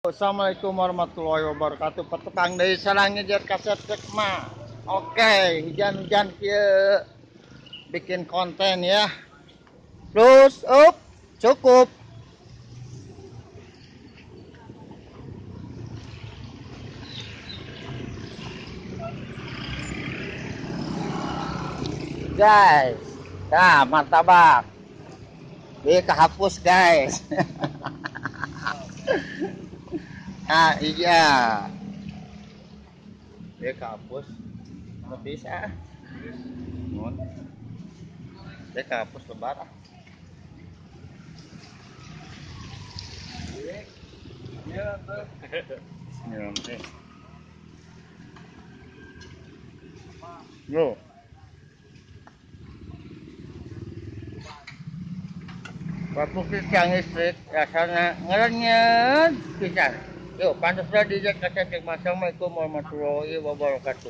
Assalamualaikum warahmatullahi wabarakatuh. Petukang dari sarangnya jar kaset mah. Oke, hujan-hujan kia bikin konten ya. Terus up cukup. Guys, nah martabak. Dia kehapus guys. Nah iya. Dia kehapus. Nggak bisa. Nun. Dia kehapus lebar. Iya, Yo. Waktu pisang listrik rasanya ngerenyet pisang. Yuk, pantaslah dijak kaset. Assalamualaikum warahmatullahi wabarakatuh.